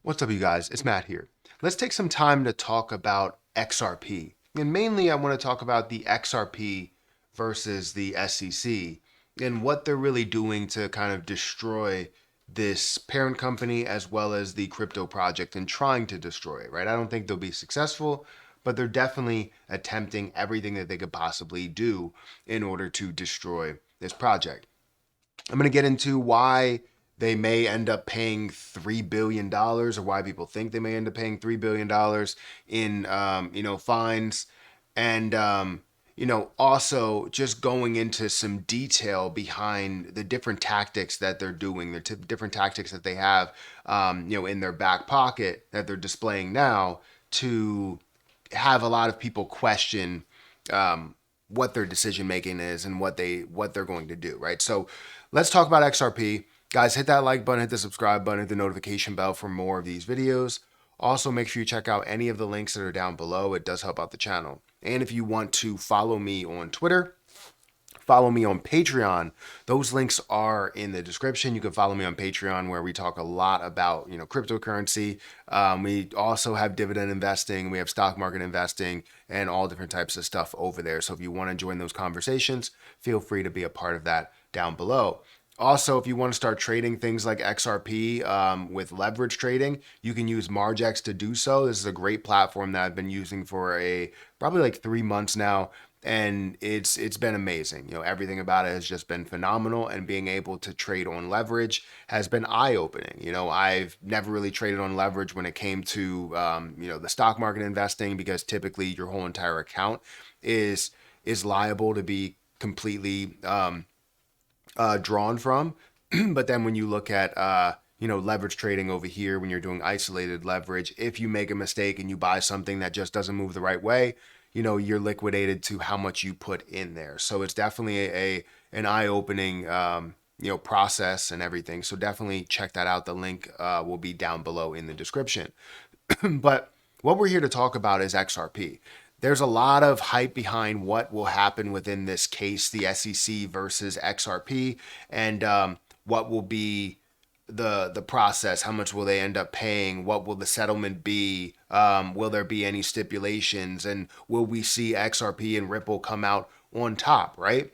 What's up, you guys? It's Matt here. Let's take some time to talk about XRP. And mainly, I want to talk about the XRP versus the SEC and what they're really doing to kind of destroy this parent company as well as the crypto project and trying to destroy it, right? I don't think they'll be successful, but they're definitely attempting everything that they could possibly do in order to destroy this project. I'm going to get into why they may end up paying $3 billion dollars, or why people think they may end up paying $3 billion dollars in, fines. And, also just going into some detail behind the different tactics that they're doing, the different tactics that they have, in their back pocket that they're displaying now to have a lot of people question what their decision making is and what they're going to do, right? So let's talk about XRP. Guys, hit that like button, hit the subscribe button, hit the notification bell for more of these videos. Also, make sure you check out any of the links that are down below. It does help out the channel. And if you want to follow me on Twitter, follow me on Patreon. Those links are in the description. You can follow me on Patreon, where we talk a lot about cryptocurrency. We also have dividend investing, we have stock market investing, and all different types of stuff over there. So if you want to join those conversations, feel free to be a part of that down below. Also, if you want to start trading things like XRP with leverage trading, you can use Margex to do so. This is a great platform that I've been using for probably like 3 months now, and it's been amazing. Everything about it has just been phenomenal, and being able to trade on leverage has been eye-opening. I've never really traded on leverage when it came to the stock market investing, because typically your whole entire account is liable to be completely drawn from. But then when you look at leverage trading over here, when you're doing isolated leverage, if you make a mistake and you buy something that just doesn't move the right way, you're liquidated to how much you put in there. So it's definitely an eye-opening process and everything. So definitely check that out. The link will be down below in the description. But what we're here to talk about is XRP. There's a lot of hype behind what will happen within this case, the SEC versus XRP, and what will be the process. How much will they end up paying? What will the settlement be? Will there be any stipulations? And will we see XRP and Ripple come out on top, right?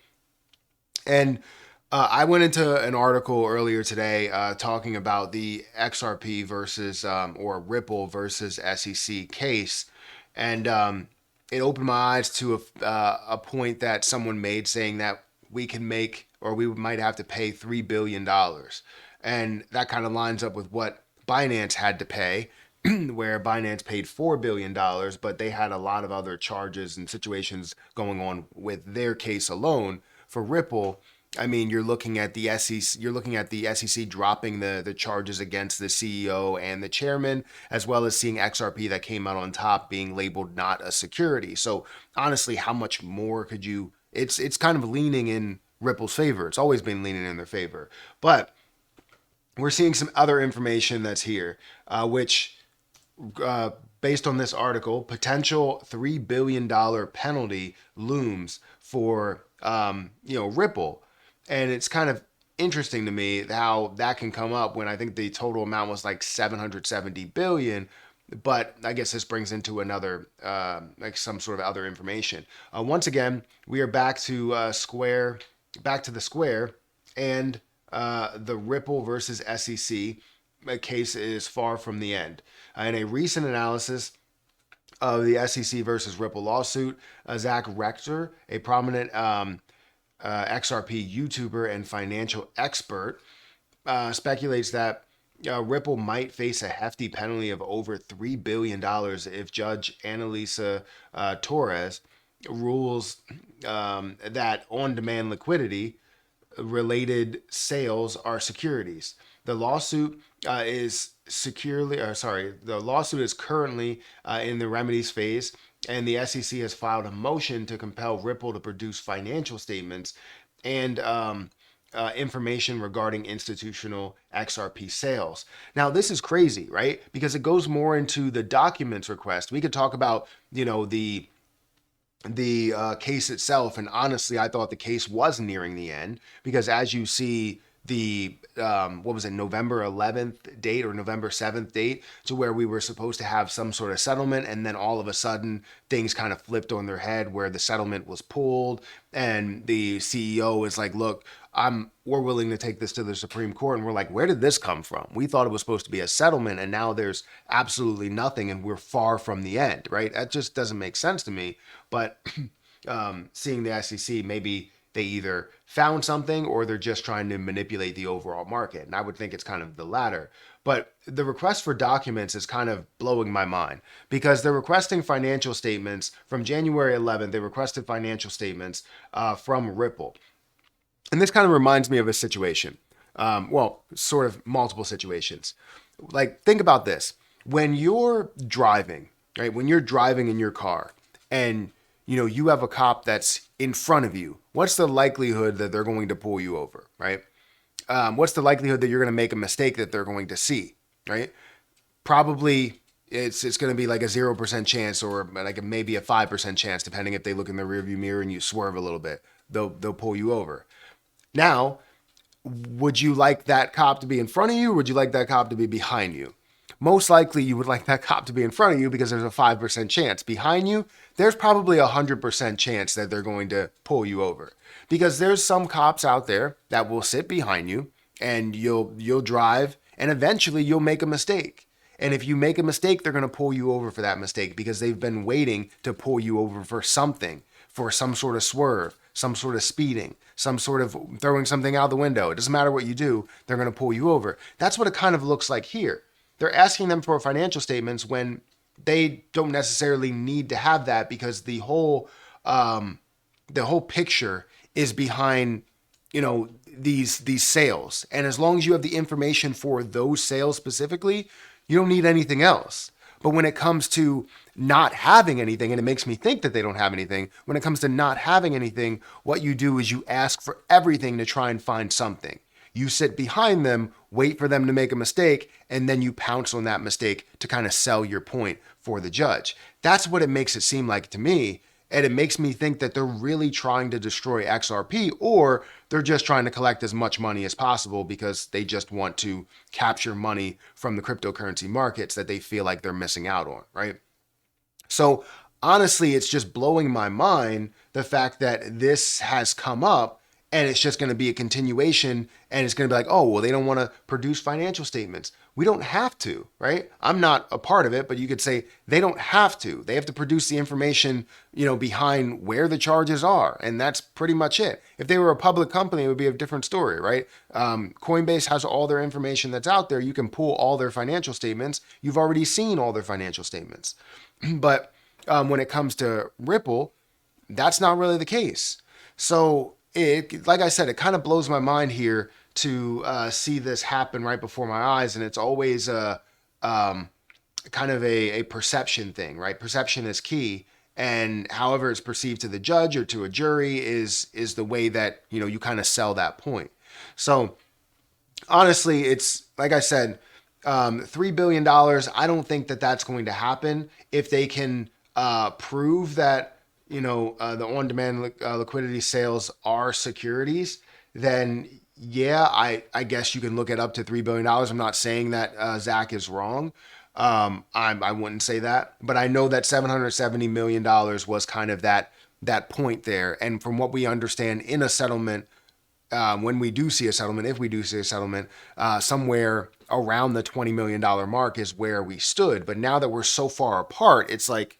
And I went into an article earlier today talking about the XRP versus or Ripple versus SEC case, and it opened my eyes to a point that someone made, saying that we can make, or we might have to pay $3 billion dollars. And that kind of lines up with what Binance had to pay, where Binance paid $4 billion dollars, but they had a lot of other charges and situations going on with their case alone. For Ripple, I mean, you're looking at the SEC. You're looking at the SEC dropping the charges against the CEO and the chairman, as well as seeing XRP that came out on top being labeled not a security. So honestly, how much more could you? It's kind of leaning in Ripple's favor. It's always been leaning in their favor, but we're seeing some other information that's here, which, based on this article, potential $3 billion penalty looms for Ripple. And it's kind of interesting to me how that can come up when I think the total amount was like 770 billion. But I guess this brings into another, like some sort of other information. Once again, we are back to the square, and the Ripple versus SEC case is far from the end. In a recent analysis of the SEC versus Ripple lawsuit, Zach Rector, a prominent XRP YouTuber and financial expert, speculates that Ripple might face a hefty penalty of over $3 billion if Judge Annalisa Torres rules that on-demand liquidity related sales are securities. The lawsuit the lawsuit is currently in the remedies phase, and the SEC has filed a motion to compel Ripple to produce financial statements and information regarding institutional XRP sales. Now, this is crazy, right? Because it goes more into the documents request. We could talk about, the case itself, and honestly, I thought the case was nearing the end, because as you see the what was it, November 11th date or November 7th date, to where we were supposed to have some sort of settlement, and then all of a sudden things kind of flipped on their head where the settlement was pulled, and the CEO is like, look, we're willing to take this to the Supreme Court. And we're like, where did this come from? We thought it was supposed to be a settlement, and now there's absolutely nothing, and we're far from the end, right? That just doesn't make sense to me. But seeing the SEC, maybe they either found something or they're just trying to manipulate the overall market. And I would think it's kind of the latter. But the request for documents is kind of blowing my mind, because they're requesting financial statements from January 11th. They requested financial statements from Ripple. And this kind of reminds me of a situation. Well, sort of multiple situations. Like, think about this. When you're driving, right? When you're driving in your car and you have a cop that's in front of you, what's the likelihood that they're going to pull you over, right? What's the likelihood that you're going to make a mistake that they're going to see, right? Probably it's going to be like a 0% chance, or like maybe a 5% chance, depending if they look in the rearview mirror and you swerve a little bit, they'll pull you over. Now, would you like that cop to be in front of you, or would you like that cop to be behind you? Most likely you would like that cop to be in front of you, because there's a 5% chance. Behind you, there's probably a 100% chance that they're going to pull you over, because there's some cops out there that will sit behind you and you'll drive, and eventually you'll make a mistake. And if you make a mistake, they're going to pull you over for that mistake, because they've been waiting to pull you over for something, for some sort of swerve, some sort of speeding, some sort of throwing something out the window. It doesn't matter what you do, they're going to pull you over. That's what it kind of looks like here. They're asking them for financial statements when they don't necessarily need to have that, because the whole picture is behind these sales. And as long as you have the information for those sales specifically, you don't need anything else. But when it comes to not having anything, and it makes me think that they don't have anything, when it comes to not having anything, what you do is you ask for everything to try and find something. You sit behind them, wait for them to make a mistake, and then you pounce on that mistake to kind of sell your point for the judge. That's what it makes it seem like to me. And it makes me think that they're really trying to destroy XRP, or they're just trying to collect as much money as possible because they just want to capture money from the cryptocurrency markets that they feel like they're missing out on, right? So honestly, it's just blowing my mind, the fact that this has come up, and it's just going to be a continuation, and it's going to be like, oh, well, they don't want to produce financial statements. We don't have to, right? I'm not a part of it, but you could say they don't have to. They have to produce the information, behind where the charges are, and that's pretty much it. If they were a public company, it would be a different story, right? Coinbase has all their information that's out there. You can pull all their financial statements. You've already seen all their financial statements. But when it comes to Ripple, that's not really the case. So like I said, it kind of blows my mind here to see this happen right before my eyes. And it's always kind of a perception thing, right? Perception is key. And however it's perceived to the judge or to a jury is the way that, you kind of sell that point. So honestly, it's like I said, $3 billion. I don't think that that's going to happen. If they can prove that, the on-demand liquidity sales are securities, then yeah, I guess you can look at up to $3 billion. I'm not saying that Zach is wrong. I wouldn't say that, but I know that $770 million was kind of that point there. And from what we understand in a settlement, when we do see a settlement, if we do see a settlement, somewhere around the $20 million mark is where we stood. But now that we're so far apart, it's like,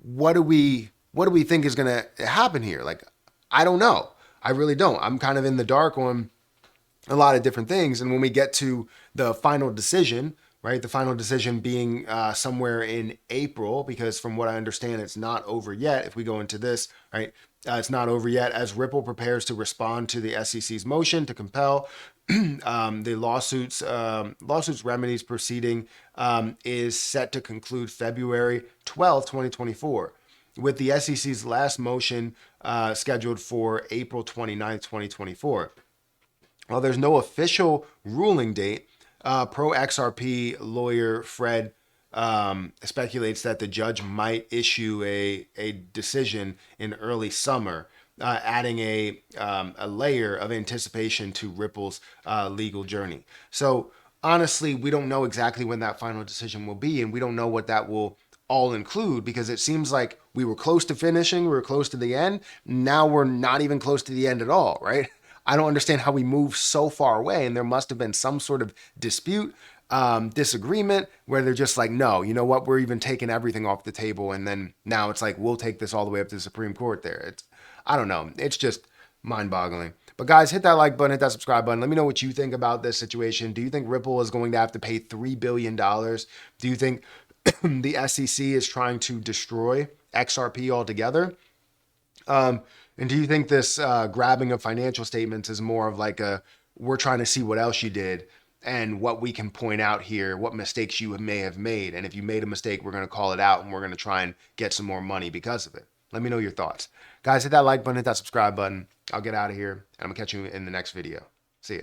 what do we think is going to happen here? Like, I don't know. I really don't. I'm kind of in the dark on a lot of different things. And when we get to the final decision, right, the final decision being somewhere in April, because from what I understand, it's not over yet. If we go into this, right, it's not over yet, as Ripple prepares to respond to the SEC's motion to compel the lawsuits remedies proceeding is set to conclude February 12th, 2024, with the SEC's last motion scheduled for April 29th, 2024. While there's no official ruling date, pro XRP lawyer Fred speculates that the judge might issue a decision in early summer. adding a layer of anticipation to Ripple's legal journey. So honestly, we don't know exactly when that final decision will be, and we don't know what that will all include, because it seems like we were close to finishing, we were close to the end. Now we're not even close to the end at all, right? I don't understand how we moved so far away, and there must have been some sort of dispute, disagreement, where they're just like, no, you know what, we're even taking everything off the table, and then now it's like, we'll take this all the way up to the Supreme Court there. I don't know. It's just mind-boggling. But guys, hit that like button, hit that subscribe button. Let me know what you think about this situation. Do you think Ripple is going to have to pay $3 billion? Do you think the SEC is trying to destroy XRP altogether? And do you think this grabbing of financial statements is more of like we're trying to see what else you did and what we can point out here, what mistakes you may have made. And if you made a mistake, we're going to call it out and we're going to try and get some more money because of it. Let me know your thoughts. Guys, hit that like button, hit that subscribe button. I'll get out of here and I'm going to catch you in the next video. See ya.